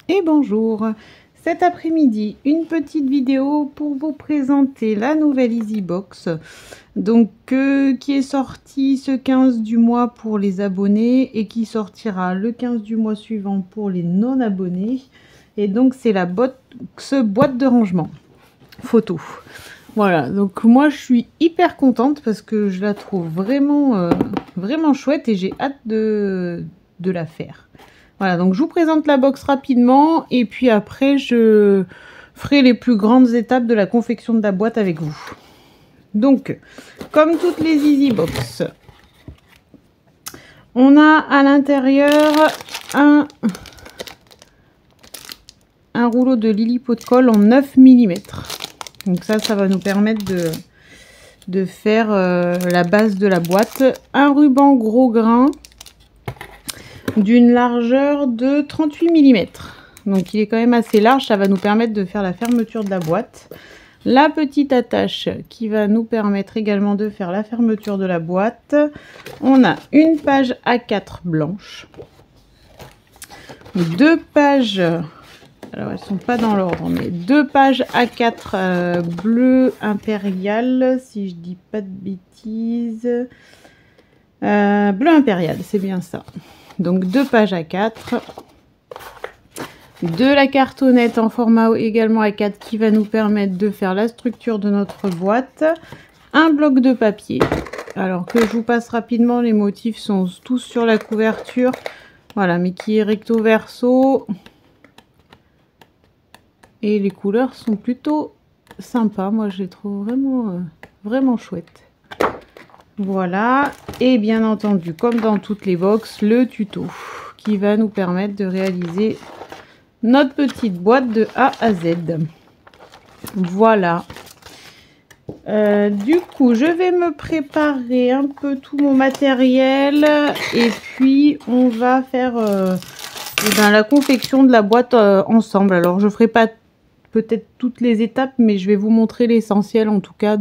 Et bonjour. Cet après-midi, une petite vidéo pour vous présenter la nouvelle EasyBox, donc qui est sortie ce 15 du mois pour les abonnés et qui sortira le 15 du mois suivant pour les non abonnés. Et donc c'est la boîte de rangement photo. Voilà, donc moi je suis hyper contente parce que je la trouve vraiment vraiment chouette et j'ai hâte de la faire. Voilà, donc je vous présente la box rapidement et puis après je ferai les plus grandes étapes de la confection de la boîte avec vous. Donc, comme toutes les EasyBox, on a à l'intérieur un rouleau de Lily Pot de colle en 9 mm. Donc ça va nous permettre de faire la base de la boîte. Un ruban gros grain d'une largeur de 38 mm. Donc il est quand même assez large, ça va nous permettre de faire la fermeture de la boîte. La petite attache qui va nous permettre également de faire la fermeture de la boîte. On a une page A4 blanche. Deux pages, alors elles sont pas dans l'ordre, mais deux pages A4 bleu impérial, si je dis pas de bêtises. Bleu impérial, c'est bien ça. Donc deux pages A4. De la cartonnette en format également A4 qui va nous permettre de faire la structure de notre boîte. Un bloc de papier. Alors que je vous passe rapidement, les motifs sont tous sur la couverture. Voilà, mais qui est recto verso. Et les couleurs sont plutôt sympas. Moi, je les trouve vraiment, vraiment chouettes. Voilà. Et bien entendu, comme dans toutes les box, le tuto qui va nous permettre de réaliser notre petite boîte de A à Z. Voilà. Du coup, je vais me préparer un peu tout mon matériel et puis on va faire la confection de la boîte ensemble. Alors, je ferai pas peut-être toutes les étapes, mais je vais vous montrer l'essentiel en tout cas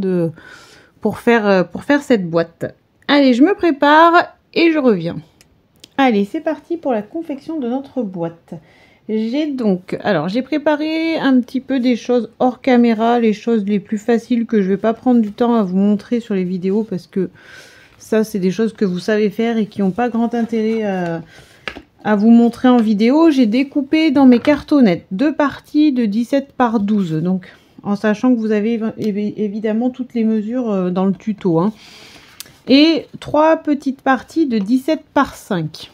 pour faire cette boîte. Allez, je me prépare et je reviens. Allez, c'est parti pour la confection de notre boîte. J'ai préparé un petit peu des choses hors caméra, les choses les plus faciles que je vais pas prendre du temps à vous montrer sur les vidéos parce que ça c'est des choses que vous savez faire et qui n'ont pas grand intérêt à vous montrer en vidéo. J'ai découpé dans mes cartonnettes deux parties de 17 par 12, donc en sachant que vous avez évidemment toutes les mesures dans le tuto, hein. Et trois petites parties de 17 par 5.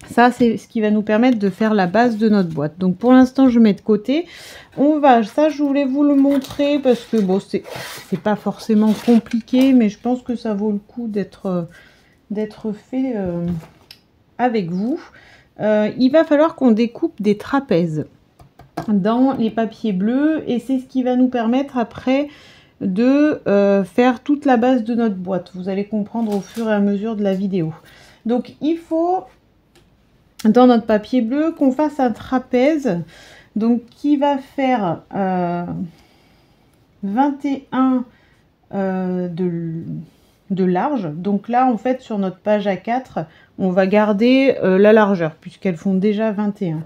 Ça, c'est ce qui va nous permettre de faire la base de notre boîte. Donc, pour l'instant, je mets de côté. Ça, je voulais vous le montrer parce que, bon, c'est pas forcément compliqué, mais je pense que ça vaut le coup d'être fait avec vous. Il va falloir qu'on découpe des trapèzes dans les papiers bleus et c'est ce qui va nous permettre après de faire toute la base de notre boîte. Vous allez comprendre au fur et à mesure de la vidéo. Donc, il faut dans notre papier bleu qu'on fasse un trapèze donc qui va faire 21 de large. Donc là en fait sur notre page A4 on va garder la largeur puisqu'elles font déjà 21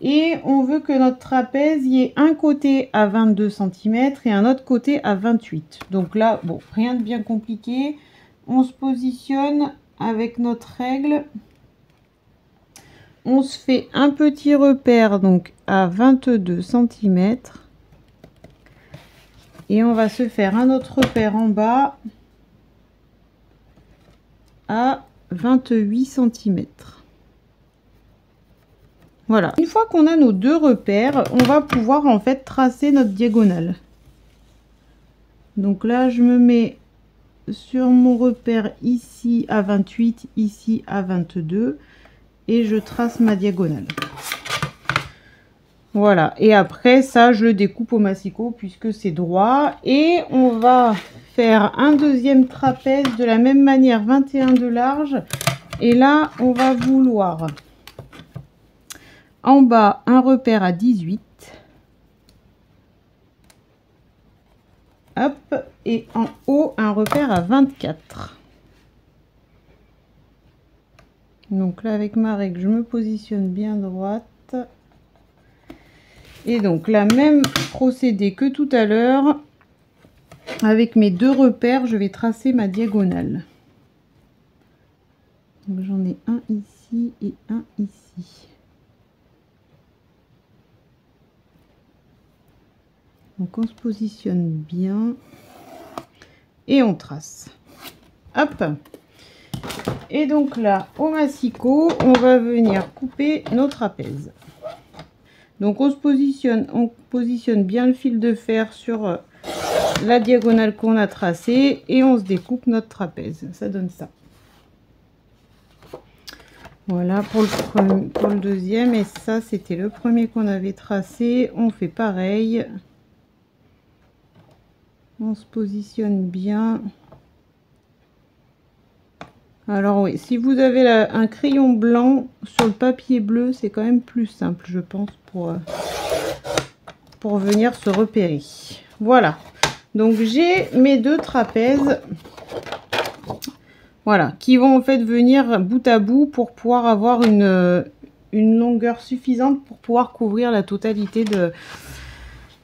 et on veut que notre trapèze y ait un côté à 22 cm et un autre côté à 28. Donc là bon, rien de bien compliqué, on se positionne avec notre règle. On se fait un petit repère donc à 22 cm et on va se faire un autre repère en bas à 28 cm. Voilà. Une fois qu'on a nos deux repères, on va pouvoir en fait tracer notre diagonale. Donc là, je me mets sur mon repère ici à 28, ici à 22. Et je trace ma diagonale. Voilà, et après ça je le découpe au massicot puisque c'est droit et on va faire un deuxième trapèze de la même manière, 21 de large, et là on va vouloir en bas un repère à 18, hop, et en haut un repère à 24. Donc là avec ma règle je me positionne bien droite Et donc, la même procédé que tout à l'heure. Avec mes deux repères, je vais tracer ma diagonale. J'en ai un ici et un ici. Donc on se positionne bien et on trace. Hop. Et donc là, au massicot, on va venir couper nos trapèzes. Donc on positionne bien le fil de fer sur la diagonale qu'on a tracée et on se découpe notre trapèze. Ça donne ça. Voilà pour le deuxième, et ça c'était le premier qu'on avait tracé. On fait pareil, on se positionne bien. Alors oui, si vous avez un crayon blanc sur le papier bleu, c'est quand même plus simple, je pense, pour venir se repérer. Voilà, donc j'ai mes deux trapèzes. Voilà, qui vont en fait venir bout à bout pour pouvoir avoir une longueur suffisante pour pouvoir couvrir la totalité de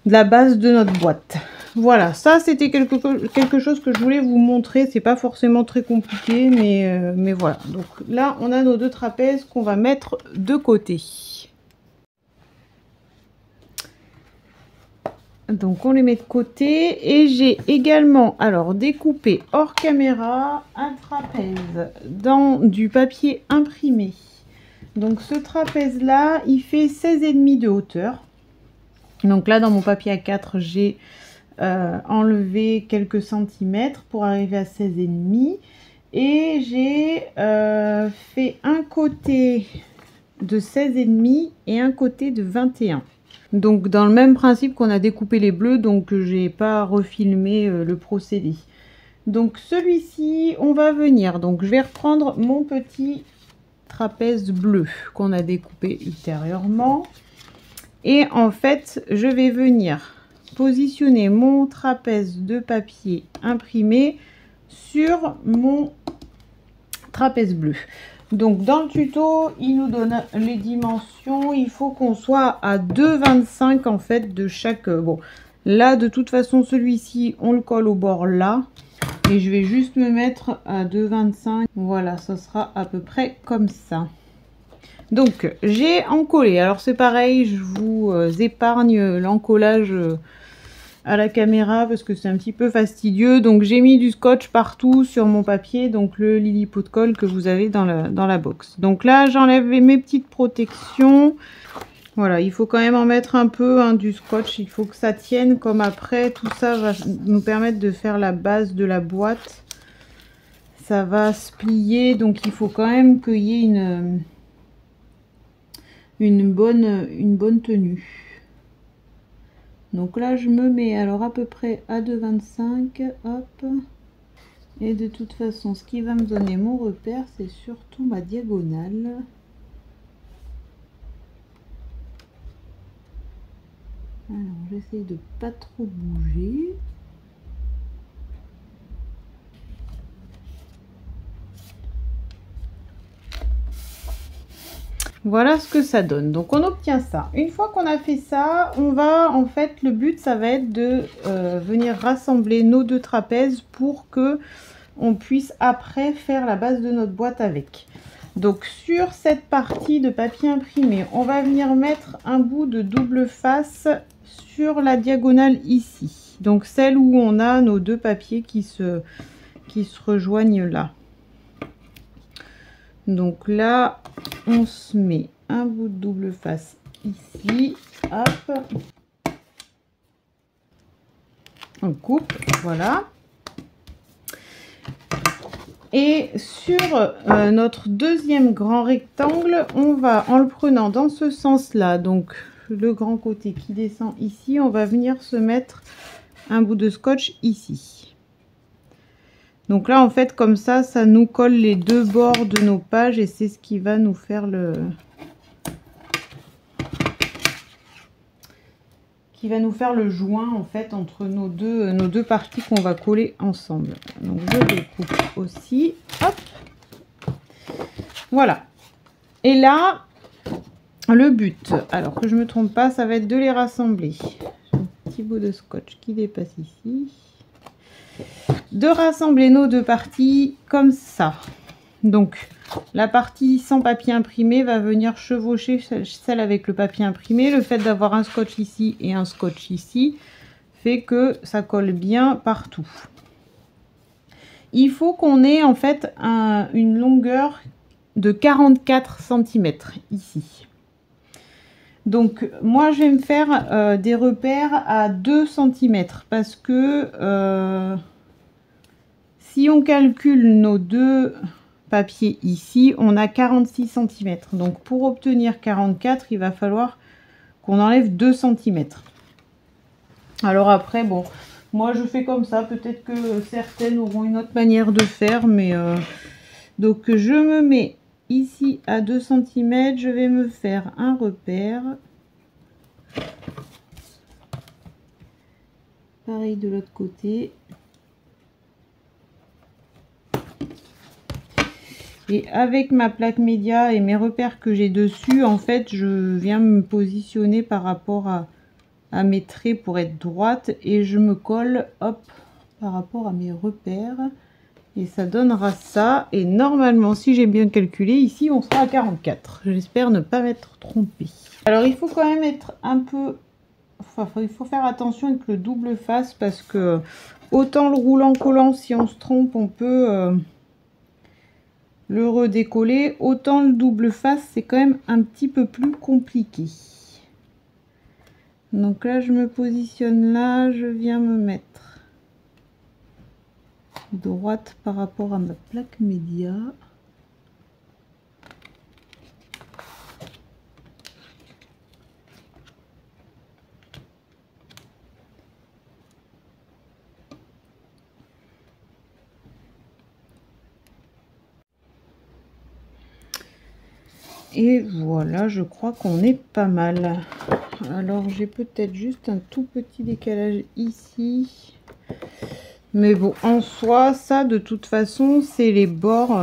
la base de notre boîte. Voilà, ça c'était quelque chose que je voulais vous montrer. C'est pas forcément très compliqué, mais voilà. Donc là, on a nos deux trapèzes qu'on va mettre de côté. Donc on les met de côté, et j'ai également alors découpé hors caméra un trapèze dans du papier imprimé. Donc ce trapèze là, il fait 16,5 de hauteur. Donc là dans mon papier A4, j'ai enlevé quelques centimètres pour arriver à 16,5, et j'ai fait un côté de 16,5 et un côté de 21. Donc dans le même principe qu'on a découpé les bleus, donc j'ai pas refilmé le procédé. Donc celui-ci, on va venir, donc je vais reprendre mon petit trapèze bleu qu'on a découpé ultérieurement, et en fait je vais venir positionner mon trapèze de papier imprimé sur mon trapèze bleu. Donc dans le tuto, il nous donne les dimensions. Il faut qu'on soit à 2,25 en fait de chaque. Bon, là de toute façon celui-ci on le colle au bord là, et je vais juste me mettre à 2,25. Voilà, ça sera à peu près comme ça. Donc j'ai encollé. Alors c'est pareil, je vous épargne l'encollage à la caméra parce que c'est un petit peu fastidieux. Donc j'ai mis du scotch partout sur mon papier, donc le Lilliput colle que vous avez dans la box. Donc là j'enlève mes petites protections. Voilà, il faut quand même en mettre un peu du scotch, il faut que ça tienne, comme après tout ça va nous permettre de faire la base de la boîte. Ça va se plier, donc il faut quand même qu'il y ait une bonne tenue. Donc là je me mets alors à peu près à 2,25, hop, et de toute façon ce qui va me donner mon repère, c'est surtout ma diagonale. Alors j'essaie de pas trop bouger. Voilà ce que ça donne. Donc on obtient ça. Une fois qu'on a fait ça, on va en fait, le but ça va être de venir rassembler nos deux trapèzes pour que on puisse après faire la base de notre boîte avec. Donc sur cette partie de papier imprimé, on va venir mettre un bout de double face sur la diagonale ici. Donc celle où on a nos deux papiers qui se rejoignent là. Donc là, on se met un bout de double face ici, hop, on coupe, voilà. Et sur notre deuxième grand rectangle, on va, en le prenant dans ce sens-là, donc le grand côté qui descend ici, on va venir se mettre un bout de scotch ici. Donc là, en fait, comme ça, ça nous colle les deux bords de nos pages, et c'est ce qui va nous faire le joint, en fait, entre nos deux parties qu'on va coller ensemble. Donc je découpe aussi, hop, voilà. Et là, le but, alors que je me trompe pas, ça va être de les rassembler. J'ai un petit bout de scotch qui dépasse ici. De rassembler nos deux parties comme ça. Donc la partie sans papier imprimé va venir chevaucher celle avec le papier imprimé. Le fait d'avoir un scotch ici et un scotch ici fait que ça colle bien partout. Il faut qu'on ait en fait une longueur de 44 cm ici. Donc moi je vais me faire des repères à 2 cm parce que si on calcule nos deux papiers ici, on a 46 cm. Donc pour obtenir 44, il va falloir qu'on enlève 2 cm. Alors après, bon, moi je fais comme ça. Peut-être que certaines auront une autre manière de faire, mais donc je me mets ici à 2 cm. Je vais me faire un repère. Pareil de l'autre côté. Et avec ma plaque média et mes repères que j'ai dessus, en fait, je viens me positionner par rapport à mes traits pour être droite. Et je me colle, hop, par rapport à mes repères. Et ça donnera ça. Et normalement, si j'ai bien calculé, ici, on sera à 44. J'espère ne pas m'être trompée. Alors, il faut quand même être un peu... Enfin, il faut faire attention avec le double face parce que autant le roulant collant, si on se trompe, on peut... le redécoller, autant le double face c'est quand même un petit peu plus compliqué. Donc là je me positionne là, je viens me mettre droite par rapport à ma plaque média. Et voilà, je crois qu'on est pas mal. Alors j'ai peut-être juste un tout petit décalage ici. Mais bon, en soi, ça de toute façon, c'est les bords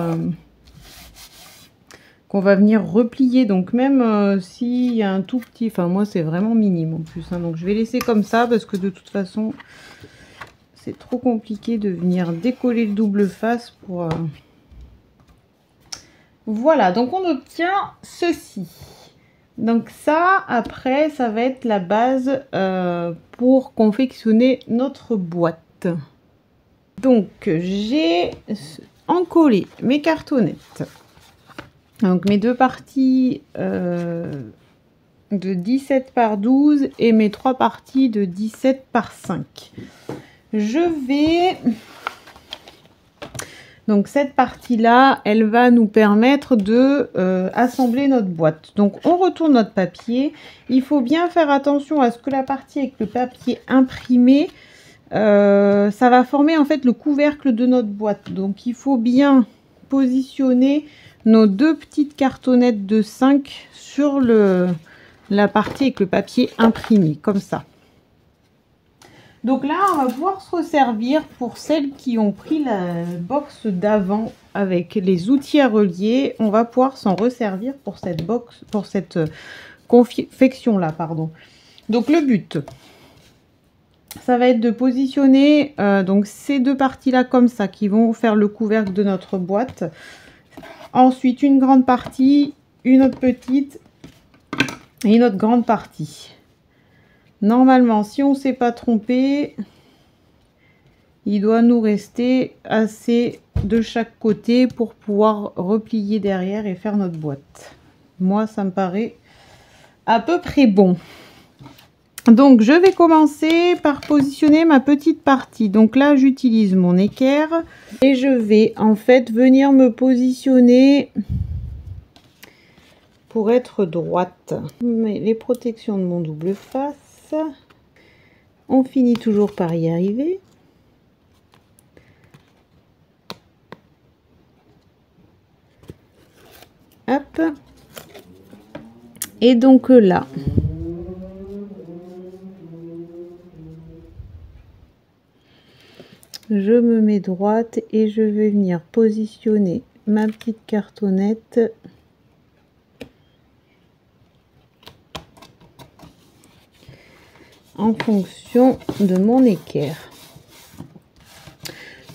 qu'on va venir replier. Donc même s'il y a un tout petit... Enfin moi c'est vraiment minime en plus. Hein, donc je vais laisser comme ça parce que de toute façon, c'est trop compliqué de venir décoller le double face pour... Voilà, donc on obtient ceci. Donc ça, après, ça va être la base pour confectionner notre boîte. Donc j'ai encollé mes cartonnettes. Donc mes deux parties de 17 par 12 et mes trois parties de 17 par 5. Je vais... Donc cette partie-là, elle va nous permettre de assembler notre boîte. Donc on retourne notre papier. Il faut bien faire attention à ce que la partie avec le papier imprimé, ça va former en fait le couvercle de notre boîte. Donc il faut bien positionner nos deux petites cartonnettes de 5 sur la partie avec le papier imprimé, comme ça. Donc là, on va pouvoir se resservir pour celles qui ont pris la box d'avant avec les outils à relier. On va pouvoir s'en resservir pour cette box, pour cette confection là, pardon. Donc le but, ça va être de positionner donc ces deux parties là comme ça qui vont faire le couvercle de notre boîte. Ensuite, une grande partie, une autre petite et une autre grande partie. Normalement, si on ne s'est pas trompé, il doit nous rester assez de chaque côté pour pouvoir replier derrière et faire notre boîte. Moi, ça me paraît à peu près bon. Donc, je vais commencer par positionner ma petite partie. Donc là, j'utilise mon équerre et je vais en fait venir me positionner pour être droite. Je mets les protections de mon double face. On finit toujours par y arriver. Hop. Et donc là, je me mets droite et je vais venir positionner ma petite cartonnette en fonction de mon équerre.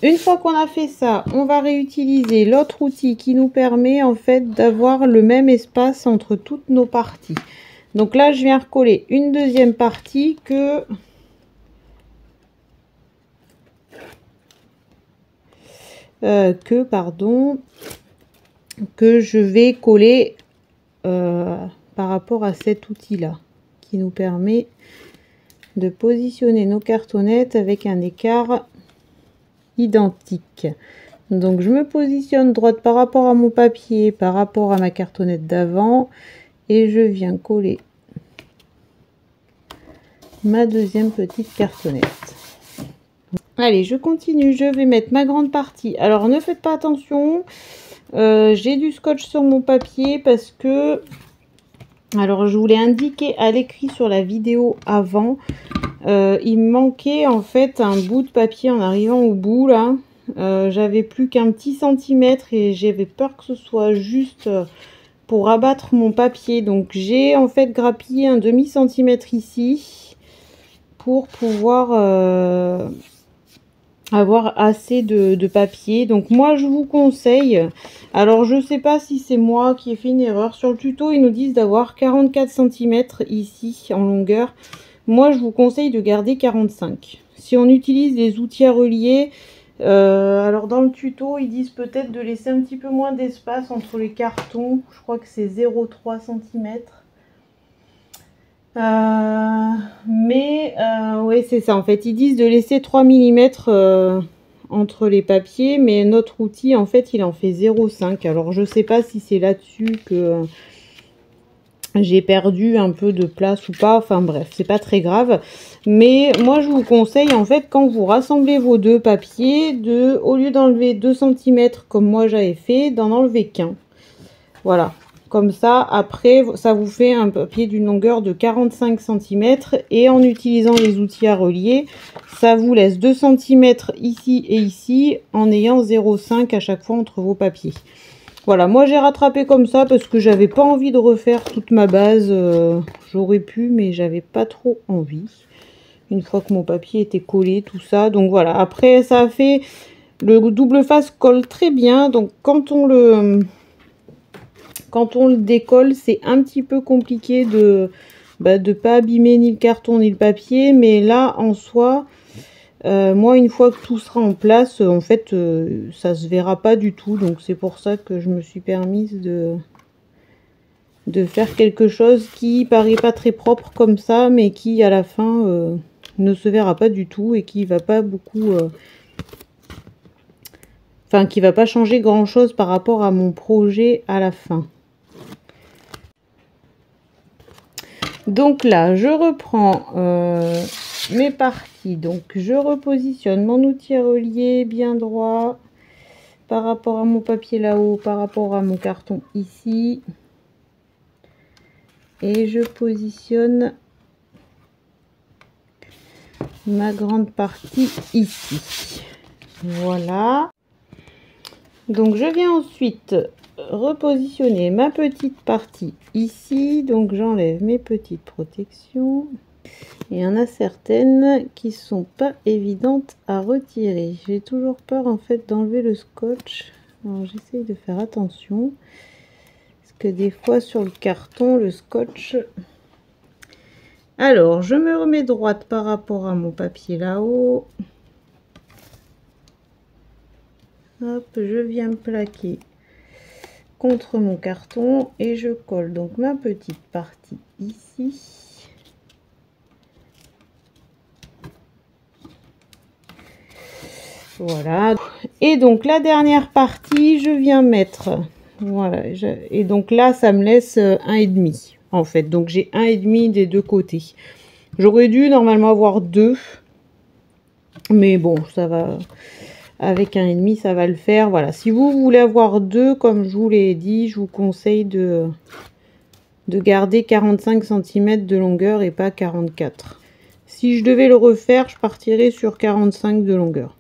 Une fois qu'on a fait ça, on va réutiliser l'autre outil qui nous permet en fait d'avoir le même espace entre toutes nos parties. Donc là, je viens recoller une deuxième partie que je vais coller par rapport à cet outil là qui nous permet de positionner nos cartonnettes avec un écart identique. Donc je me positionne droite par rapport à mon papier, par rapport à ma cartonnette d'avant, et je viens coller ma deuxième petite cartonnette. Allez, je continue, je vais mettre ma grande partie. Alors ne faites pas attention, j'ai du scotch sur mon papier parce que, alors je voulais indiquer à l'écrit sur la vidéo avant, il me manquait en fait un bout de papier en arrivant au bout là. J'avais plus qu'un petit centimètre et j'avais peur que ce soit juste pour abattre mon papier. Donc j'ai en fait grappillé un demi-centimètre ici pour pouvoir avoir assez de papier. Donc moi je vous conseille, alors je sais pas si c'est moi qui ai fait une erreur, sur le tuto ils nous disent d'avoir 44 cm ici en longueur. Moi je vous conseille de garder 45. Si on utilise les outils à relier, alors dans le tuto ils disent peut-être de laisser un petit peu moins d'espace entre les cartons, je crois que c'est 0,3 cm. Oui c'est ça en fait, ils disent de laisser 3 mm entre les papiers, mais notre outil en fait il en fait 0,5. alors je sais pas si c'est là-dessus que j'ai perdu un peu de place ou pas, enfin bref, c'est pas très grave. Mais moi je vous conseille en fait, quand vous rassemblez vos deux papiers, de, au lieu d'enlever 2 cm comme moi j'avais fait, d'en enlever qu'un. Voilà, comme ça après ça vous fait un papier d'une longueur de 45 cm, et en utilisant les outils à relier, ça vous laisse 2 cm ici et ici, en ayant 0,5 à chaque fois entre vos papiers. Voilà, moi j'ai rattrapé comme ça parce que j'avais pas envie de refaire toute ma base. J'aurais pu, mais j'avais pas trop envie. Une fois que mon papier était collé, tout ça. Donc voilà, après ça a fait... Le double face colle très bien. Donc quand on le décolle, c'est un petit peu compliqué de pas abîmer ni le carton ni le papier. Mais là, en soi... moi une fois que tout sera en place, en fait ça se verra pas du tout, donc c'est pour ça que je me suis permise de faire quelque chose qui paraît pas très propre comme ça, mais qui à la fin ne se verra pas du tout et qui va pas beaucoup enfin qui va pas changer grand chose par rapport à mon projet à la fin. Donc là je reprends mes parties, donc je repositionne mon outil à relier bien droit par rapport à mon papier là-haut, par rapport à mon carton ici, et je positionne ma grande partie ici. Voilà, donc je viens ensuite repositionner ma petite partie ici, donc j'enlève mes petites protections. Il y en a certaines qui sont pas évidentes à retirer. J'ai toujours peur en fait d'enlever le scotch. Alors j'essaye de faire attention. Parce que des fois sur le carton, le scotch... Alors je me remets droite par rapport à mon papier là-haut. Hop, je viens me plaquer contre mon carton et je colle donc ma petite partie ici. Voilà, et donc la dernière partie je viens mettre, voilà, et donc là ça me laisse 1,5 en fait, donc j'ai 1,5 des deux côtés. J'aurais dû normalement avoir 2, mais bon ça va, avec 1,5 ça va le faire. Voilà, si vous voulez avoir 2 comme je vous l'ai dit, je vous conseille de garder 45 cm de longueur et pas 44. Si je devais le refaire, je partirais sur 45 de longueur.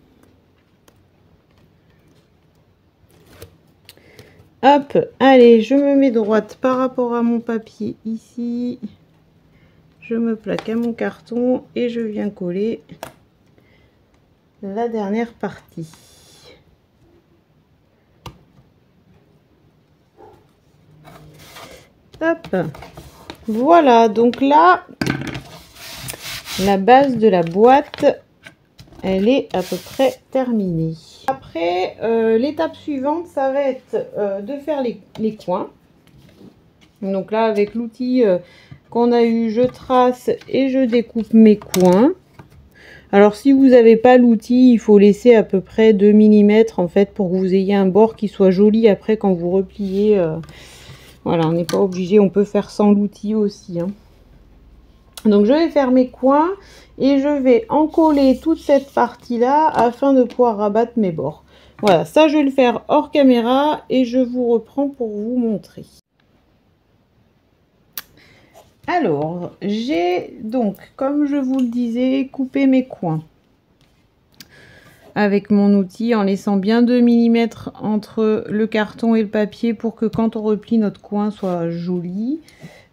Hop, allez, je me mets droite par rapport à mon papier ici. je me plaque à mon carton et je viens coller la dernière partie. Hop, voilà, donc là, la base de la boîte, elle est à peu près terminée. Après, l'étape suivante, ça va être de faire les coins. Donc là, avec l'outil qu'on a eu, je trace et je découpe mes coins. Alors si vous n'avez pas l'outil, il faut laisser à peu près 2 mm en fait pour que vous ayez un bord qui soit joli après quand vous repliez. Voilà, on n'est pas obligé, on peut faire sans l'outil aussi, hein. Donc je vais faire mes coins et je vais encoller toute cette partie là afin de pouvoir rabattre mes bords. Voilà, ça je vais le faire hors caméra et je vous reprends pour vous montrer. Alors, j'ai donc, comme je vous le disais, coupé mes coins avec mon outil en laissant bien 2 mm entre le carton et le papier pour que quand on replie notre coin soit joli.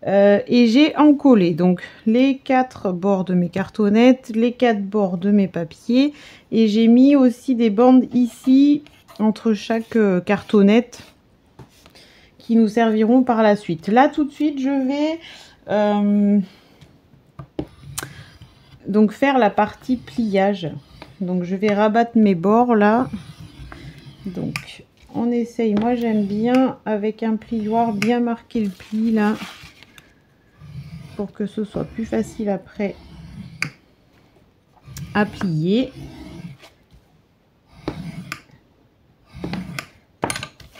Et j'ai encollé donc les 4 bords de mes cartonnettes, les 4 bords de mes papiers et j'ai mis aussi des bandes ici entre chaque cartonnette qui nous serviront par la suite. Là tout de suite je vais donc faire la partie pliage. Donc je vais rabattre mes bords là. Donc on essaye, moi j'aime bien avec un plioir bien marquer le pli là pour que ce soit plus facile après à plier.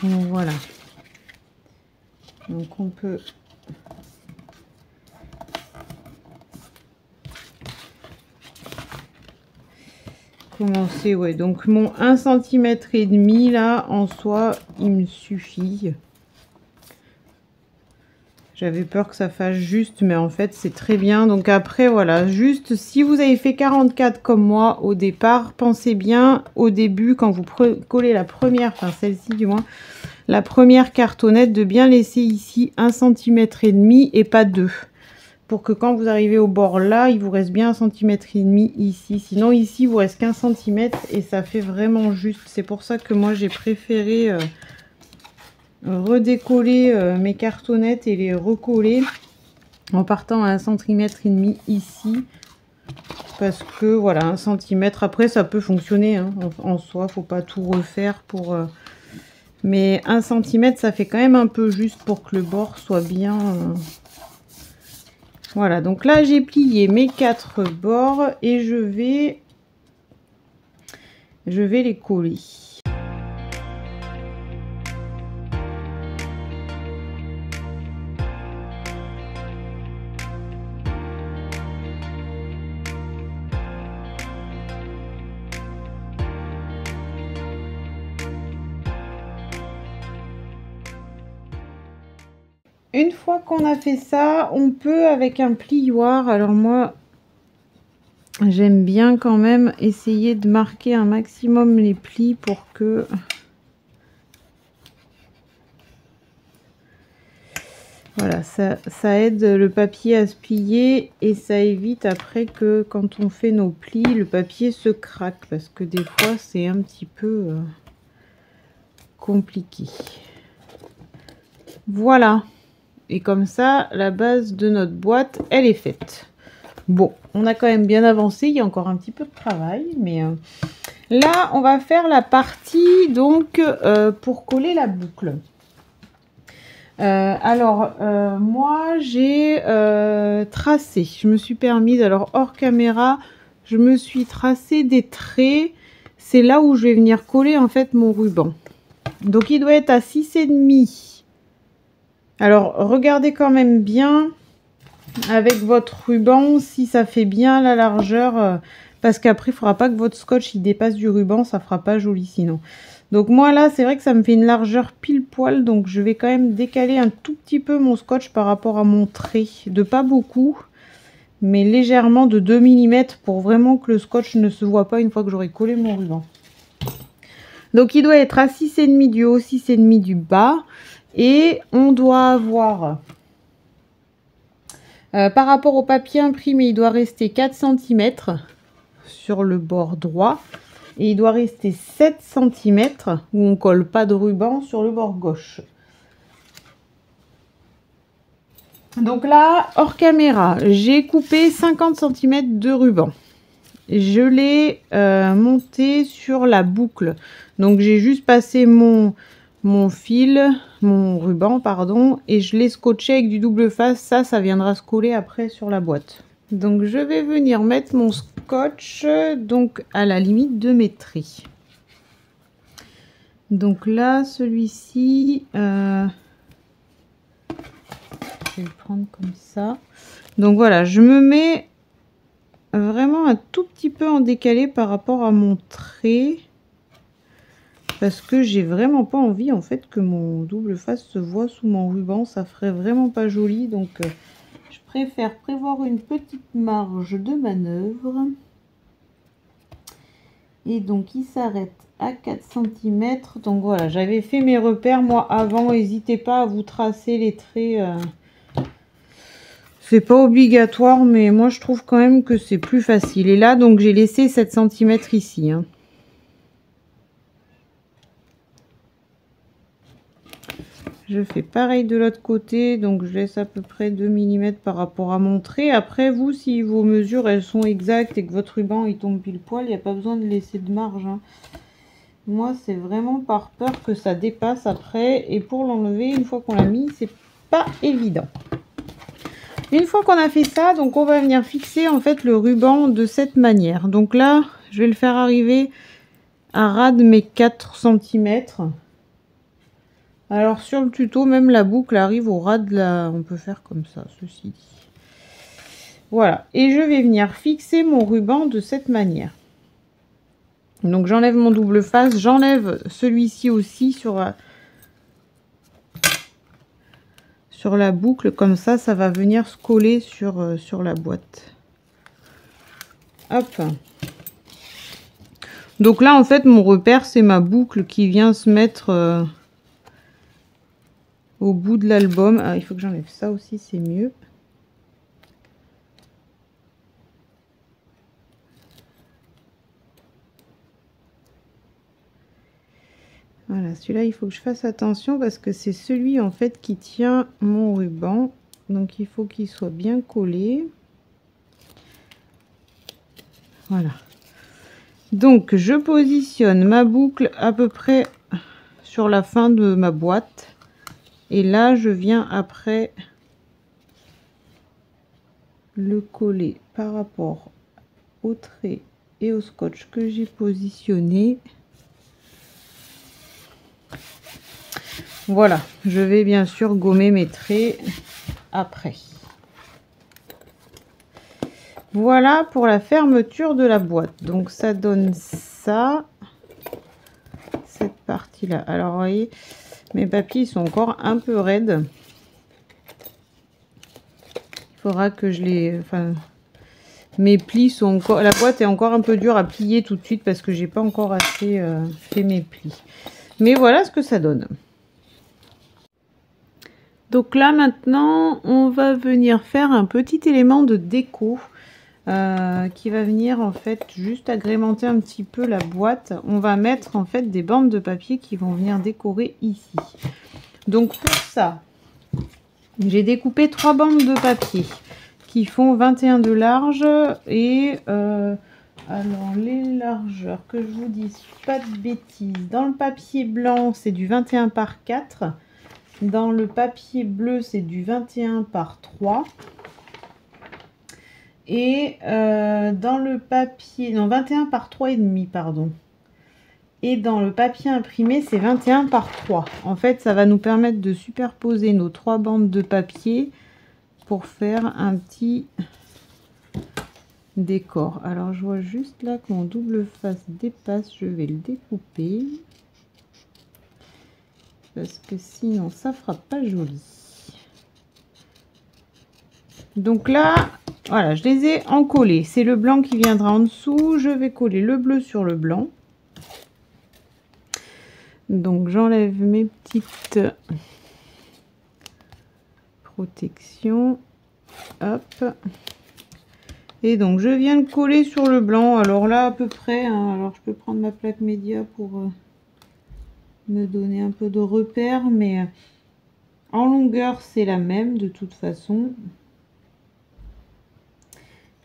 Donc voilà, donc on peut commencer, ouais, donc mon 1,5 cm là en soi il me suffit. J'avais peur que ça fasse juste, mais en fait c'est très bien. Donc après voilà, juste si vous avez fait 44 comme moi au départ, pensez bien au début quand vous collez la première, enfin celle-ci du moins, la première cartonnette, de bien laisser ici 1,5 cm et pas 2. Pour que quand vous arrivez au bord là, il vous reste bien 1,5 cm ici. Sinon ici, il vous reste qu'1 cm et ça fait vraiment juste. C'est pour ça que moi j'ai préféré redécoller mes cartonnettes et les recoller en partant à 1,5 cm ici. Parce que voilà, 1 cm, après ça peut fonctionner hein, en soi, faut pas tout refaire pour... Mais 1 cm ça fait quand même un peu juste pour que le bord soit bien... Voilà, donc là j'ai plié mes 4 bords et je vais les coller. Une fois qu'on a fait ça, on peut avec un plioir, alors moi j'aime bien quand même essayer de marquer un maximum les plis pour que voilà, ça aide le papier à se plier et ça évite après que quand on fait nos plis, le papier se craque parce que des fois c'est un petit peu compliqué. Voilà. Et comme ça, la base de notre boîte, elle est faite. Bon, on a quand même bien avancé. Il y a encore un petit peu de travail. Mais là, on va faire la partie donc pour coller la boucle. Moi, j'ai tracé. Je me suis permise, alors hors caméra, je me suis tracé des traits. C'est là où je vais venir coller en fait mon ruban. Donc, il doit être à 6,5. Alors, regardez quand même bien avec votre ruban si ça fait bien la largeur. Parce qu'après, il ne faudra pas que votre scotch il dépasse du ruban. Ça ne fera pas joli sinon. Donc moi là, c'est vrai que ça me fait une largeur pile poil. Donc je vais quand même décaler un tout petit peu mon scotch par rapport à mon trait. De pas beaucoup, mais légèrement de 2 mm pour vraiment que le scotch ne se voit pas une fois que j'aurai collé mon ruban. Donc il doit être à 6,5 du haut, 6,5 du bas. Et on doit avoir Par rapport au papier imprimé, il doit rester 4 cm sur le bord droit. Et il doit rester 7 cm où on colle pas de ruban sur le bord gauche. Donc là, hors caméra, j'ai coupé 50 cm de ruban. Je l'ai monté sur la boucle. Donc j'ai juste passé mon ruban, pardon, et je l'ai scotché avec du double face. Ça viendra se coller après sur la boîte. Donc je vais venir mettre mon scotch donc à la limite de mes traits. Donc là, celui-ci, je vais le prendre comme ça. Donc voilà, je me mets vraiment un tout petit peu en décalé par rapport à mon trait. Parce que j'ai vraiment pas envie en fait que mon double face se voit sous mon ruban. Ça ferait vraiment pas joli. Donc je préfère prévoir une petite marge de manœuvre. Et donc il s'arrête à 4 cm. Donc voilà, j'avais fait mes repères moi avant. N'hésitez pas à vous tracer les traits. C'est pas obligatoire, mais moi je trouve quand même que c'est plus facile. Et là donc j'ai laissé 7 cm ici. Hein. Je fais pareil de l'autre côté, donc je laisse à peu près 2 mm par rapport à mon trait. Après, vous, si vos mesures elles sont exactes et que votre ruban il tombe pile poil, il n'y a pas besoin de laisser de marge. Hein. Moi, c'est vraiment par peur que ça dépasse après. Et pour l'enlever, une fois qu'on l'a mis, c'est pas évident. Une fois qu'on a fait ça, donc on va venir fixer en fait le ruban de cette manière. Donc là, je vais le faire arriver à ras de mes 4 cm. Alors sur le tuto, même la boucle arrive au ras de la... On peut faire comme ça, ceci dit. Voilà. Et je vais venir fixer mon ruban de cette manière. Donc j'enlève mon double face. J'enlève celui-ci aussi sur la boucle. Comme ça, ça va venir se coller sur la boîte. Hop. Donc là, en fait, mon repère, c'est ma boucle qui vient se mettre... au bout de l'album. Ah, il faut que j'enlève ça aussi, c'est mieux. Voilà, celui-là, il faut que je fasse attention parce que c'est celui en fait qui tient mon ruban. Donc il faut qu'il soit bien collé. Voilà. Donc je positionne ma boucle à peu près sur la fin de ma boîte. Et là, je viens après le coller par rapport au trait et au scotch que j'ai positionné. Voilà, je vais bien sûr gommer mes traits après. Voilà pour la fermeture de la boîte. Donc ça donne ça, cette partie-là. Alors vous voyez, mes papiers sont encore un peu raides. Il faudra que je les... Enfin, mes plis sont encore... La boîte est encore un peu dure à plier tout de suite parce que j'ai pas encore assez fait mes plis. Mais voilà ce que ça donne. Donc là maintenant, on va venir faire un petit élément de déco qui va venir en fait juste agrémenter un petit peu la boîte. On va mettre en fait des bandes de papier qui vont venir décorer ici. Donc pour ça, j'ai découpé 3 bandes de papier qui font 21 de large et alors les largeurs, que je vous dise pas de bêtises, dans le papier blanc c'est du 21 par 4. Dans le papier bleu, c'est du 21 par 3. Et dans le papier... Non, 21 par 3,5, pardon. Et dans le papier imprimé, c'est 21 par 3. En fait, ça va nous permettre de superposer nos 3 bandes de papier pour faire un petit décor. Alors, je vois juste là que mon double face dépasse. Je vais le découper. Parce que sinon ça fera pas joli. Donc là, voilà, je les ai encollés. C'est le blanc qui viendra en dessous. Je vais coller le bleu sur le blanc. Donc j'enlève mes petites protections. Hop. Et donc je viens de coller sur le blanc. Alors là à peu près, hein, alors je peux prendre ma plaque média pour me donner un peu de repère, mais en longueur c'est la même de toute façon.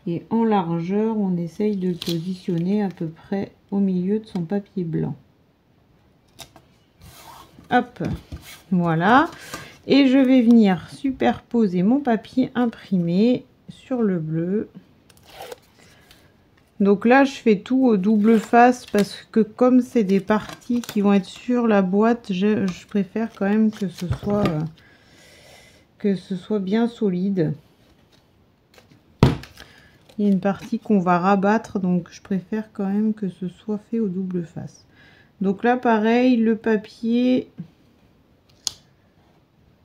Et en largeur on essaye de le positionner à peu près au milieu de son papier blanc. Hop, voilà. Et je vais venir superposer mon papier imprimé sur le bleu. Donc là, je fais tout au double face parce que comme c'est des parties qui vont être sur la boîte, je préfère quand même que ce soit bien solide. Il y a une partie qu'on va rabattre, donc je préfère quand même que ce soit fait au double face. Donc là, pareil, le papier,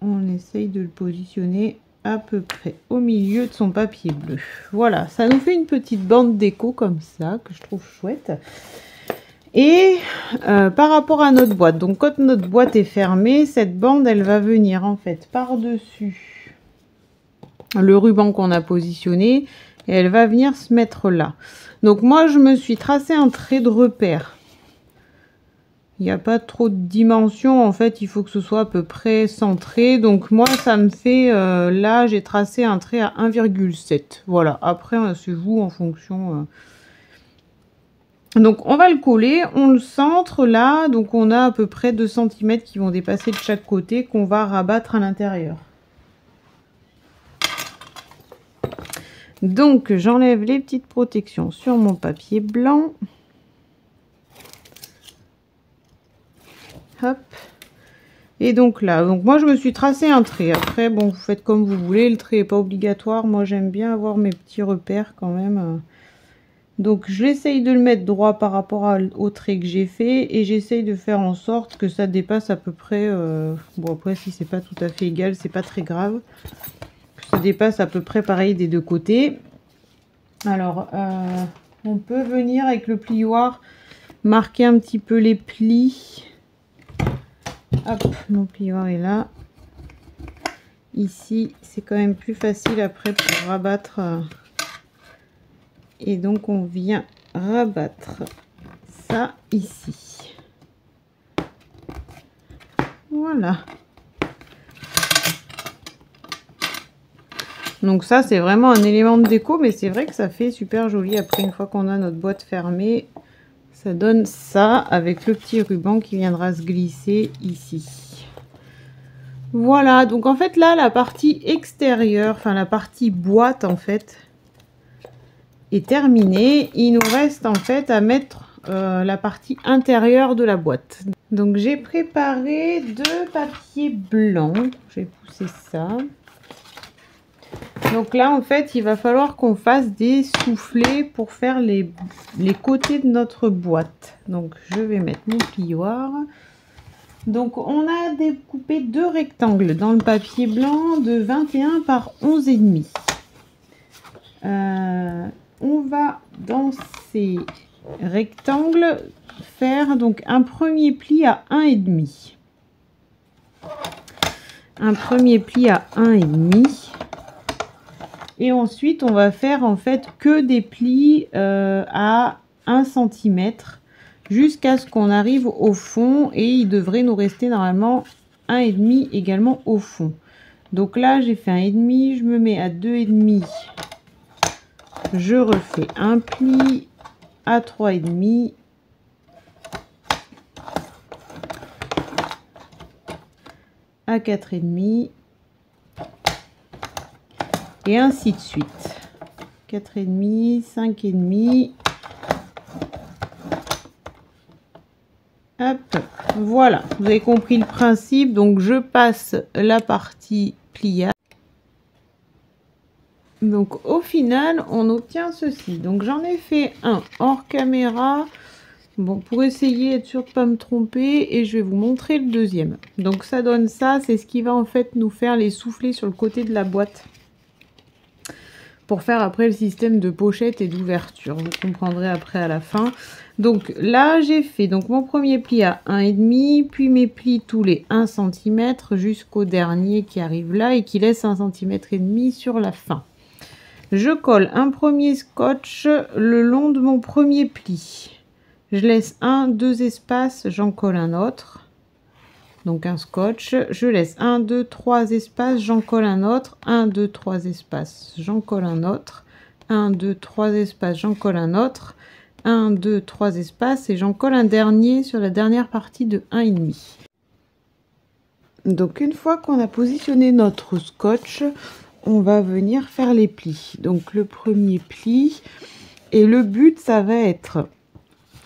on essaye de le positionner à peu près au milieu de son papier bleu. Voilà, ça nous fait une petite bande déco comme ça que je trouve chouette. Et par rapport à notre boîte, donc quand notre boîte est fermée, cette bande elle va venir en fait par dessus le ruban qu'on a positionné et elle va venir se mettre là. Donc moi je me suis tracé un trait de repère. Il n'y a pas trop de dimensions, en fait, il faut que ce soit à peu près centré. Donc moi, ça me fait, là, j'ai tracé un trait à 1,7. Voilà, après, c'est vous en fonction. Donc on va le coller, on le centre là. Donc on a à peu près 2 cm qui vont dépasser de chaque côté qu'on va rabattre à l'intérieur. Donc j'enlève les petites protections sur mon papier blanc. Hop. Et donc là, donc moi je me suis tracé un trait. Après, bon, vous faites comme vous voulez. Le trait n'est pas obligatoire. Moi j'aime bien avoir mes petits repères quand même. Donc j'essaye de le mettre droit par rapport au trait que j'ai fait. Et j'essaye de faire en sorte que ça dépasse à peu près... bon après si c'est pas tout à fait égal, c'est pas très grave. Que ça dépasse à peu près pareil des deux côtés. Alors, on peut venir avec le plioir marquer un petit peu les plis. Hop, mon plioir est là. Ici, c'est quand même plus facile après pour rabattre. Et donc, on vient rabattre ça ici. Voilà. Donc ça, c'est vraiment un élément de déco, mais c'est vrai que ça fait super joli. Après, une fois qu'on a notre boîte fermée, ça donne ça avec le petit ruban qui viendra se glisser ici. Voilà, donc en fait là, la partie extérieure, enfin la partie boîte en fait, est terminée. Il nous reste en fait à mettre la partie intérieure de la boîte. Donc j'ai préparé 2 papiers blancs. Je vais pousser ça. Donc là en fait il va falloir qu'on fasse des soufflets pour faire les côtés de notre boîte. Donc je vais mettre mon plioir. Donc on a découpé 2 rectangles dans le papier blanc de 21 par 11,5. On va dans ces rectangles faire donc un premier pli à 1,5. Un premier pli à 1,5. Et ensuite, on va faire en fait que des plis à 1 cm jusqu'à ce qu'on arrive au fond. Et il devrait nous rester normalement 1,5 également au fond. Donc là, j'ai fait 1,5, je me mets à 2,5. Je refais un pli à 3,5. À 4,5. Et ainsi de suite. 4,5, 5,5. Hop, voilà. Vous avez compris le principe. Donc, je passe la partie pliable. Donc, au final, on obtient ceci. Donc, j'en ai fait un hors caméra. Bon, pour essayer, être sûr de ne pas me tromper. Et je vais vous montrer le deuxième. Donc, ça donne ça. C'est ce qui va en fait nous faire les soufflets sur le côté de la boîte. pour faire après le système de pochette et d'ouverture. Vous comprendrez après à la fin. Donc là, j'ai fait donc mon premier pli à 1,5, puis mes plis tous les 1 cm jusqu'au dernier qui arrive là et qui laisse 1,5 cm sur la fin. Je colle un premier scotch le long de mon premier pli. Je laisse 2 espaces, j'en colle un autre. Donc un scotch, je laisse 1, 2, 3 espaces, j'en colle un autre, 1, 2, 3 espaces, j'en colle un autre, 1, 2, 3 espaces, j'en colle un autre, 1, 2, 3 espaces et j'en colle un dernier sur la dernière partie de 1,5. Donc une fois qu'on a positionné notre scotch, on va venir faire les plis. Donc le premier pli, et le but ça va être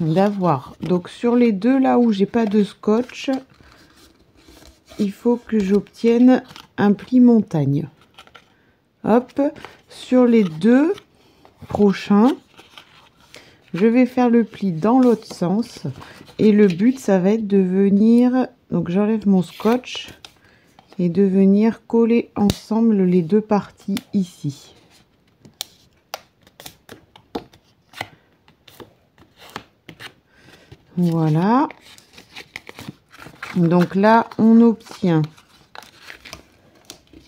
d'avoir, donc sur les deux là où j'ai pas de scotch, il faut que j'obtienne un pli montagne. Hop, sur les deux prochains, je vais faire le pli dans l'autre sens et le but ça va être de venir, donc j'enlève mon scotch et de venir coller ensemble les deux parties ici. Voilà. Donc là, on obtient,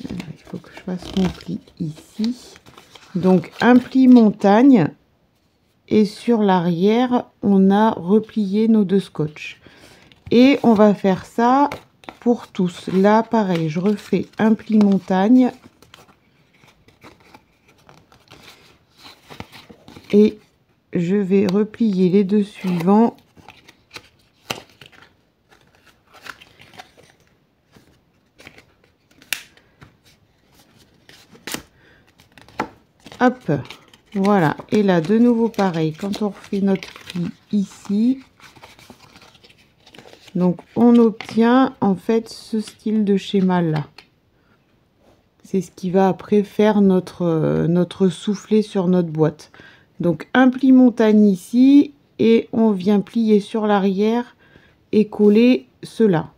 il faut que je fasse mon pli ici, donc un pli montagne et sur l'arrière, on a replié nos deux scotch. Et on va faire ça pour tous. Là, pareil, je refais un pli montagne et je vais replier les deux suivants. Hop, voilà. Et là, de nouveau pareil, quand on refait notre pli ici, donc on obtient en fait ce style de schéma là. C'est ce qui va après faire notre soufflet sur notre boîte. Donc un pli montagne ici et on vient plier sur l'arrière et coller cela.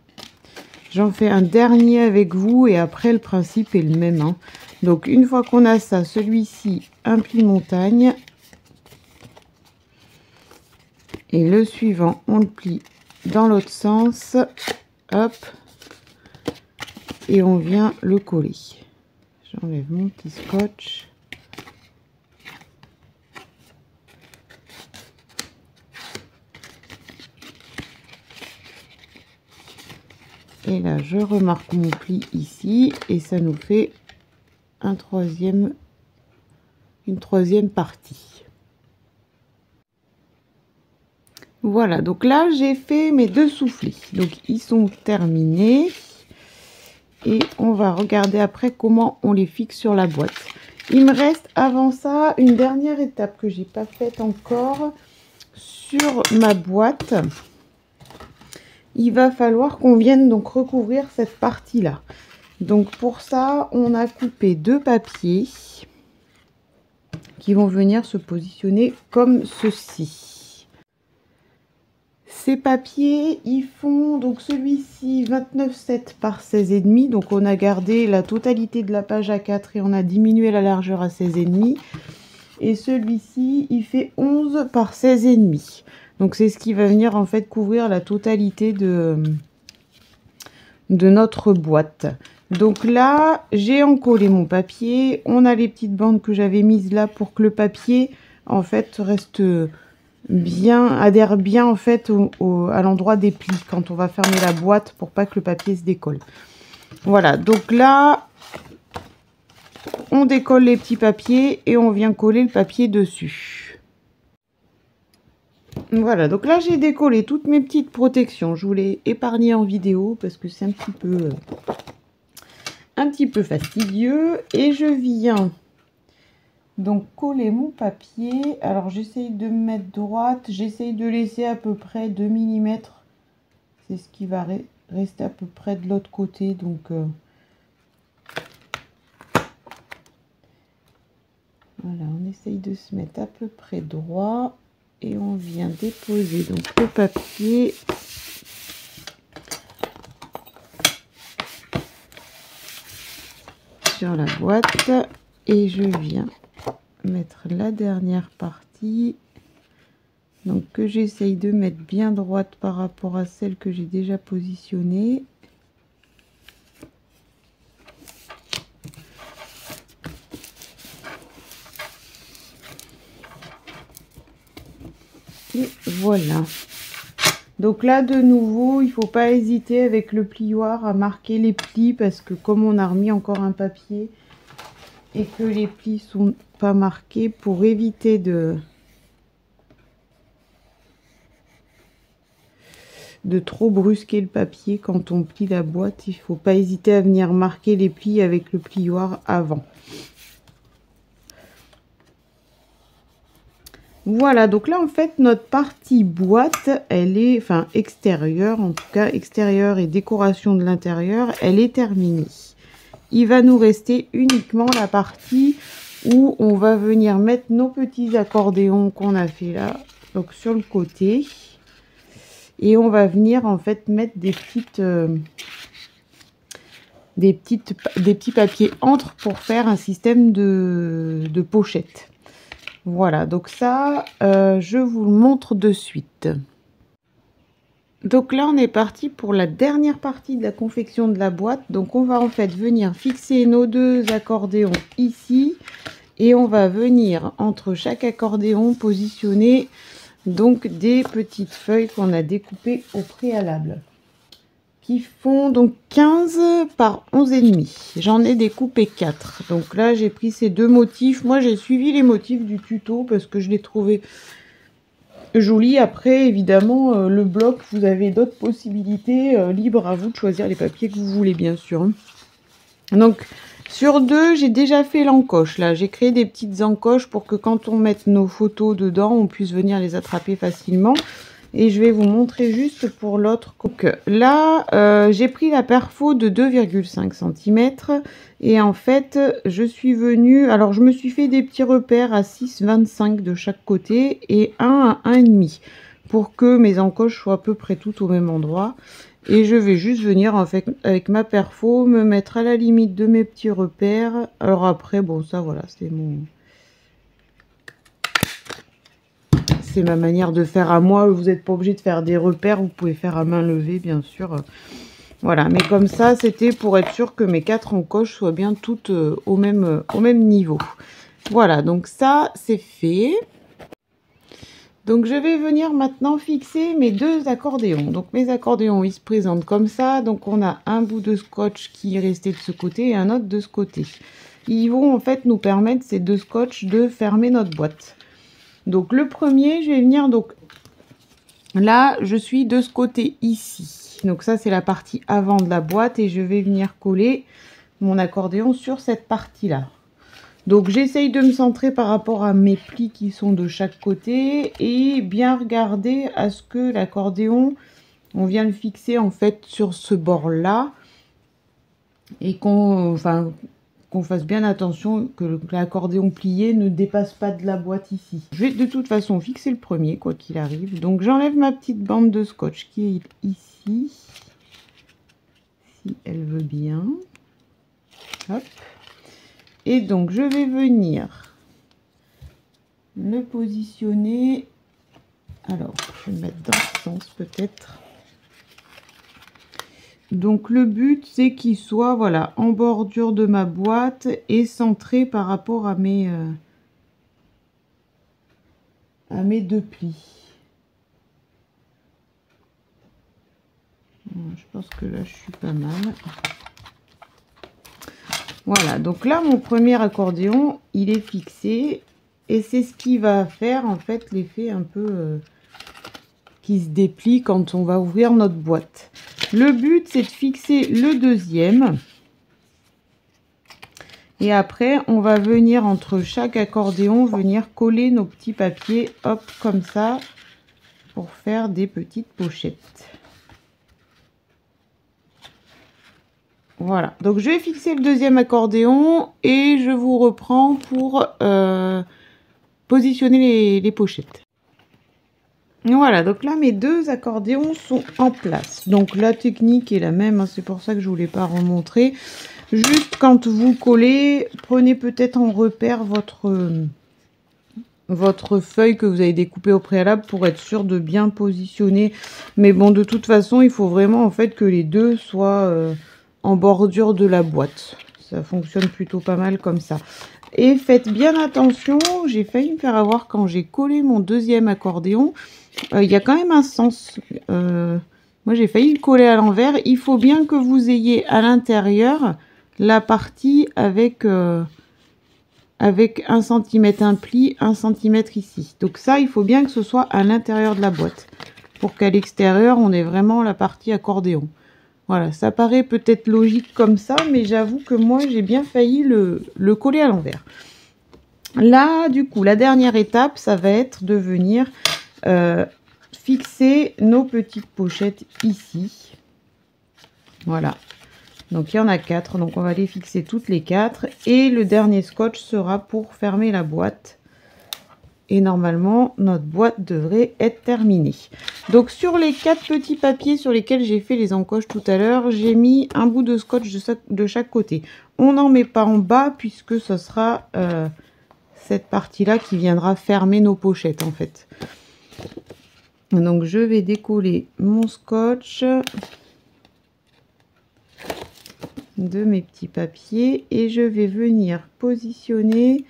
J'en fais un dernier avec vous et après le principe est le même, hein. Donc une fois qu'on a ça, celui-ci, un pli montagne. Et le suivant, on le plie dans l'autre sens. Hop. Et on vient le coller. J'enlève mon petit scotch. Et là, je remarque mon pli ici et ça nous fait une troisième partie. Voilà, donc là j'ai fait mes deux soufflets, donc ils sont terminés et on va regarder après comment on les fixe sur la boîte. Il me reste avant ça une dernière étape que j'ai pas faite encore sur ma boîte. Il va falloir qu'on vienne donc recouvrir cette partie là. Donc pour ça, on a coupé deux papiers qui vont venir se positionner comme ceci. Ces papiers, ils font donc celui-ci 29,7 par 16,5. Donc on a gardé la totalité de la page A4 et on a diminué la largeur à 16,5. Et celui-ci, il fait 11 par 16,5. Donc c'est ce qui va venir en fait couvrir la totalité de notre boîte. Donc là, j'ai encollé mon papier. On a les petites bandes que j'avais mises là pour que le papier, en fait, reste bien, adhère bien, en fait, à l'endroit des plis quand on va fermer la boîte pour pas que le papier se décolle. Voilà, donc là, on décolle les petits papiers et on vient coller le papier dessus. Voilà, donc là, j'ai décollé toutes mes petites protections. Je vous l'ai épargné en vidéo parce que c'est un petit peu fastidieux et je viens donc coller mon papier. Alors j'essaye de me mettre droite, j'essaye de laisser à peu près 2 mm, c'est ce qui va rester à peu près de l'autre côté, donc voilà, on essaye de se mettre à peu près droit et on vient déposer donc le papier sur la boîte et je viens mettre la dernière partie. Donc que j'essaye de mettre bien droite par rapport à celle que j'ai déjà positionnée. Et voilà. Donc là de nouveau, il faut pas hésiter avec le plioir à marquer les plis parce que comme on a remis encore un papier et que les plis sont pas marqués, pour éviter de trop brusquer le papier quand on plie la boîte, il faut pas hésiter à venir marquer les plis avec le plioir avant. Voilà, donc là en fait notre partie boîte, elle est, enfin extérieure, en tout cas extérieure et décoration de l'intérieur, elle est terminée. Il va nous rester uniquement la partie où on va venir mettre nos petits accordéons qu'on a fait là, donc sur le côté. Et on va venir en fait mettre des petits papiers entre pour faire un système de pochette. Voilà, donc ça, je vous le montre de suite. Donc là, on est parti pour la dernière partie de la confection de la boîte. Donc on va en fait venir fixer nos deux accordéons ici. Et on va venir entre chaque accordéon positionner donc des petites feuilles qu'on a découpées au préalable. Qui font donc 15 par 11,5. J'en ai découpé 4. Donc là, j'ai pris ces deux motifs. Moi, j'ai suivi les motifs du tuto parce que je les trouvais jolis. Après, évidemment, le bloc, vous avez d'autres possibilités. Libre à vous de choisir les papiers que vous voulez, bien sûr. Donc, sur deux, j'ai déjà fait l'encoche. Là, j'ai créé des petites encoches pour que quand on mette nos photos dedans, on puisse venir les attraper facilement. Et je vais vous montrer juste pour l'autre. Donc là, j'ai pris la perfo de 2,5 cm. Et en fait, je suis venue... Alors, je me suis fait des petits repères à 6,25 de chaque côté et 1 à 1,5 pour que mes encoches soient à peu près toutes au même endroit. Et je vais juste venir en fait avec ma perfo, me mettre à la limite de mes petits repères. Alors après, bon, ça voilà, c'est mon... C'est ma manière de faire à moi. Vous n'êtes pas obligé de faire des repères. Vous pouvez faire à main levée, bien sûr. Voilà, mais comme ça, c'était pour être sûr que mes 4 encoches soient bien toutes au même niveau. Voilà, donc ça, c'est fait. Donc, je vais venir maintenant fixer mes deux accordéons. Donc, mes accordéons, ils se présentent comme ça. Donc, on a un bout de scotch qui est resté de ce côté et un autre de ce côté. Ils vont en fait nous permettre, ces deux scotch, de fermer notre boîte. Donc le premier, je vais venir, donc là, je suis de ce côté ici. Donc ça, c'est la partie avant de la boîte et je vais venir coller mon accordéon sur cette partie-là. Donc j'essaye de me centrer par rapport à mes plis qui sont de chaque côté et bien regarder à ce que l'accordéon, on vient le fixer en fait sur ce bord-là et qu'on fasse bien attention que l'accordéon plié ne dépasse pas de la boîte ici. Je vais de toute façon fixer le premier, quoi qu'il arrive. Donc j'enlève ma petite bande de scotch qui est ici, si elle veut bien. Hop. Et donc je vais venir le positionner. Alors, je vais le mettre dans ce sens peut-être. Donc le but c'est qu'il soit voilà en bordure de ma boîte et centré par rapport à mes deux plis. Je pense que là je suis pas mal. Voilà, donc là mon premier accordéon il est fixé et c'est ce qui va faire en fait l'effet un peu qui se déplie quand on va ouvrir notre boîte. Le but, c'est de fixer le deuxième. Et après, on va venir entre chaque accordéon, venir coller nos petits papiers, hop, comme ça, pour faire des petites pochettes. Voilà, donc je vais fixer le deuxième accordéon et je vous reprends pour positionner les pochettes. Voilà, donc là mes deux accordéons sont en place. Donc la technique est la même, hein, c'est pour ça que je ne voulais pas remontrer. Juste quand vous collez, prenez peut-être en repère votre votre feuille que vous avez découpée au préalable pour être sûr de bien positionner. Mais bon, de toute façon, il faut vraiment en fait que les deux soient en bordure de la boîte. Ça fonctionne plutôt pas mal comme ça. Et faites bien attention, j'ai failli me faire avoir quand j'ai collé mon deuxième accordéon. Il y a quand même un sens. Moi, j'ai failli le coller à l'envers. Il faut bien que vous ayez à l'intérieur la partie avec 1 cm un pli, 1 cm ici. Donc ça, il faut bien que ce soit à l'intérieur de la boîte pour qu'à l'extérieur, on ait vraiment la partie accordéon. Voilà, ça paraît peut-être logique comme ça, mais j'avoue que moi, j'ai bien failli le coller à l'envers. Là, du coup, la dernière étape, ça va être de venir fixer nos petites pochettes ici. Voilà. Donc, il y en a 4. Donc, on va les fixer toutes les 4. Et le dernier scotch sera pour fermer la boîte. Et normalement, notre boîte devrait être terminée. Donc, sur les 4 petits papiers sur lesquels j'ai fait les encoches tout à l'heure, j'ai mis un bout de scotch de chaque côté. On n'en met pas en bas puisque ce sera cette partie-là qui viendra fermer nos pochettes, en fait. Donc, je vais décoller mon scotch de mes petits papiers et je vais venir positionner.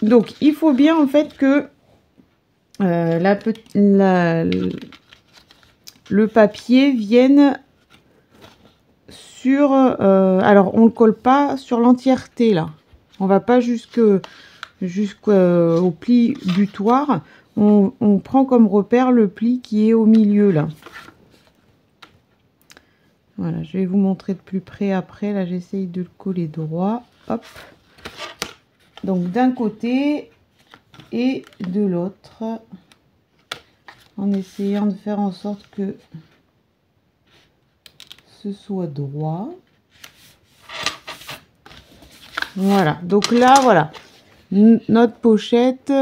Donc, il faut bien en fait que le papier vienne sur... alors, on ne colle pas sur l'entièreté là. On va pas jusqu'au pli butoir. On prend comme repère le pli qui est au milieu là. Voilà, je vais vous montrer de plus près après. Là, j'essaye de le coller droit. Hop. Donc, d'un côté et de l'autre. En essayant de faire en sorte que ce soit droit. Voilà. Donc là, voilà. Notre pochette,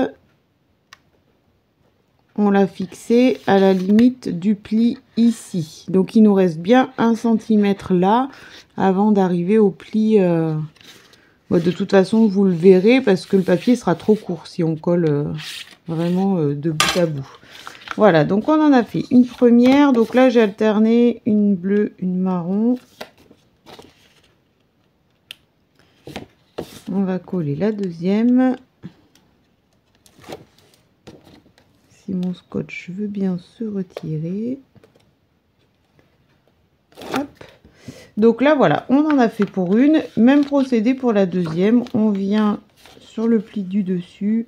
on l'a fixée à la limite du pli ici. Donc, il nous reste bien 1 cm là avant d'arriver au pli. De toute façon, vous le verrez parce que le papier sera trop court si on colle vraiment de bout à bout. Voilà, donc on en a fait une première. Donc là, j'ai alterné une bleue, une marron. On va coller la deuxième. Si mon scotch veut bien se retirer. Hop. Donc là, voilà, on en a fait pour une. Même procédé pour la deuxième. On vient sur le pli du dessus,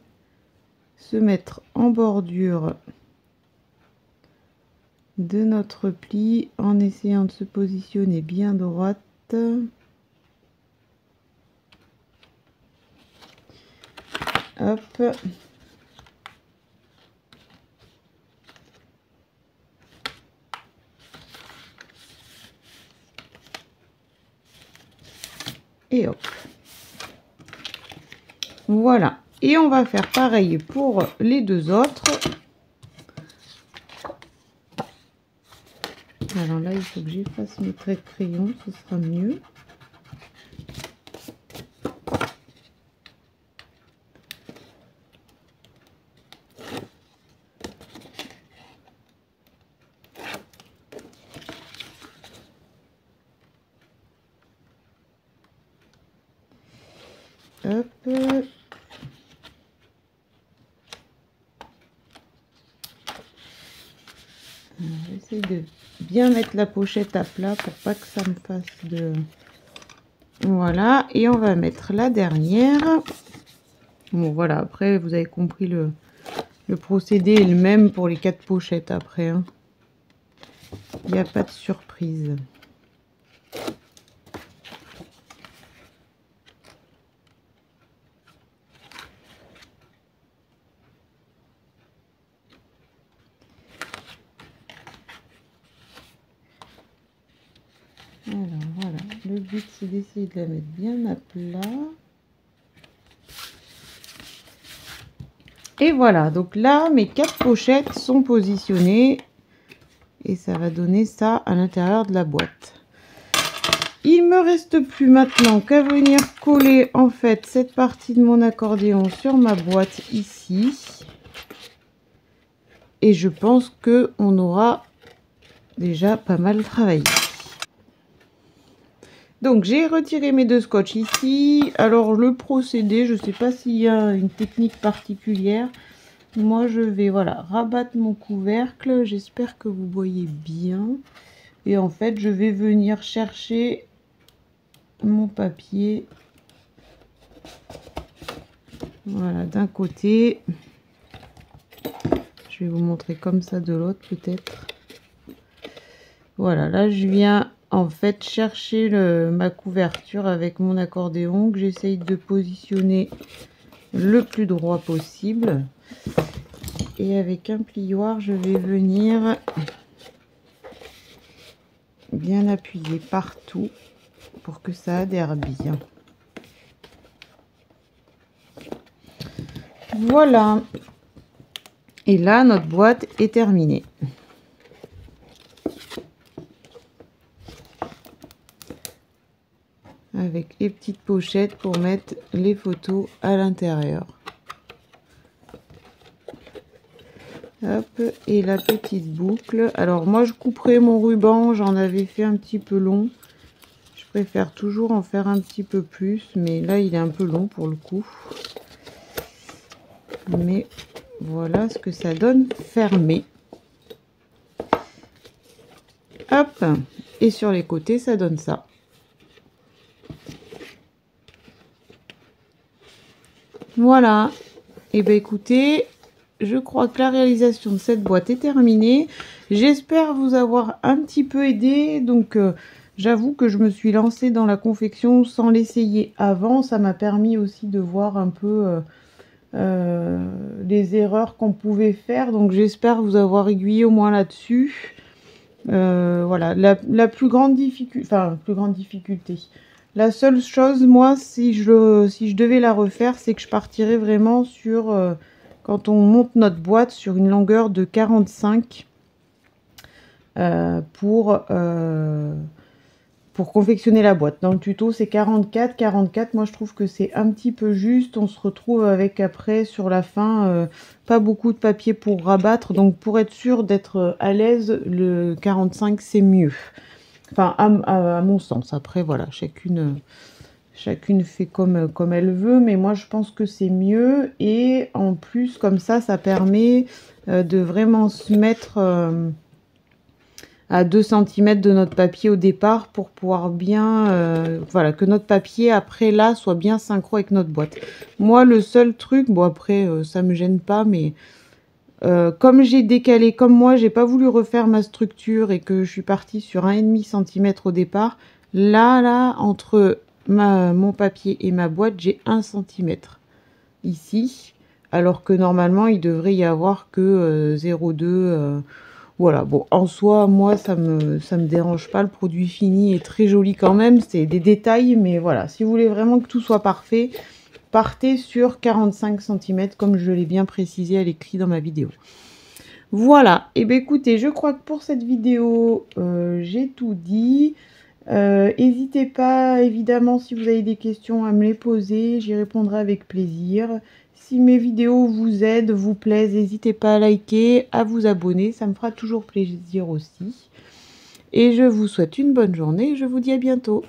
se mettre en bordure de notre pli en essayant de se positionner bien droite. Hop. Et hop. Voilà. Et on va faire pareil pour les deux autres. Alors là, il faut que j'efface mes traits de crayon, ce sera mieux. Hop. J'essaie de bien mettre la pochette à plat pour pas que ça me fasse de... Voilà, et on va mettre la dernière. Bon, voilà, après, vous avez compris, le procédé est le même pour les 4 pochettes après. Hein. Il n'y a pas de surprise. Alors voilà, le but c'est d'essayer de la mettre bien à plat. Et voilà, donc là mes 4 pochettes sont positionnées et ça va donner ça à l'intérieur de la boîte. Il me reste plus maintenant qu'à venir coller en fait cette partie de mon accordéon sur ma boîte ici. Et je pense que on aura déjà pas mal travaillé. Donc j'ai retiré mes 2 scotch ici. Alors le procédé, je ne sais pas s'il y a une technique particulière. Moi je vais voilà rabattre mon couvercle. J'espère que vous voyez bien. Et en fait je vais venir chercher mon papier. Voilà, d'un côté. Je vais vous montrer comme ça de l'autre peut-être. Voilà, là je viens en fait chercher ma couverture avec mon accordéon que j'essaye de positionner le plus droit possible. Et avec un plioir, je vais venir bien appuyer partout pour que ça adhère bien. Voilà. Et là, notre boîte est terminée. Avec les petites pochettes pour mettre les photos à l'intérieur. Hop, et la petite boucle. Alors moi je couperai mon ruban, j'en avais fait un petit peu long. Je préfère toujours en faire un petit peu plus, mais là il est un peu long pour le coup. Mais voilà ce que ça donne fermé. Hop, et sur les côtés ça donne ça. Voilà, et ben écoutez, je crois que la réalisation de cette boîte est terminée. J'espère vous avoir un petit peu aidé. Donc j'avoue que je me suis lancée dans la confection sans l'essayer avant. Ça m'a permis aussi de voir un peu les erreurs qu'on pouvait faire. Donc j'espère vous avoir aiguillé au moins là-dessus. Voilà, la plus grande difficulté, enfin plus grande difficulté. La seule chose, moi, si je devais la refaire, c'est que je partirais vraiment sur, quand on monte notre boîte, sur une longueur de 45 pour confectionner la boîte. Dans le tuto, c'est 44. 44, moi, je trouve que c'est un petit peu juste. On se retrouve avec, après, sur la fin, pas beaucoup de papier pour rabattre. Donc, pour être sûr d'être à l'aise, le 45, c'est mieux. Enfin, à mon sens. Après, voilà, chacune fait comme elle veut. Mais moi, je pense que c'est mieux. Et en plus, comme ça permet de vraiment se mettre à 2 cm de notre papier au départ pour pouvoir bien... voilà, que notre papier, après, là, soit bien synchro avec notre boîte. Moi, le seul truc... Bon, après, ça me gêne pas, mais... comme j'ai décalé, comme moi, j'ai pas voulu refaire ma structure et que je suis partie sur 1,5 cm au départ, là, entre mon papier et ma boîte, j'ai 1 cm ici, alors que normalement, il devrait y avoir que 0,2 voilà, bon, en soi, moi, ça me dérange pas. Le produit fini est très joli quand même. C'est des détails, mais voilà. Si vous voulez vraiment que tout soit parfait, partez sur 45 cm, comme je l'ai bien précisé à l'écrit dans ma vidéo. Voilà, et bien écoutez, je crois que pour cette vidéo, j'ai tout dit. N'hésitez pas, évidemment, si vous avez des questions, à me les poser. J'y répondrai avec plaisir. Si mes vidéos vous aident, vous plaisent, n'hésitez pas à liker, à vous abonner. Ça me fera toujours plaisir aussi. Et je vous souhaite une bonne journée. Je vous dis à bientôt.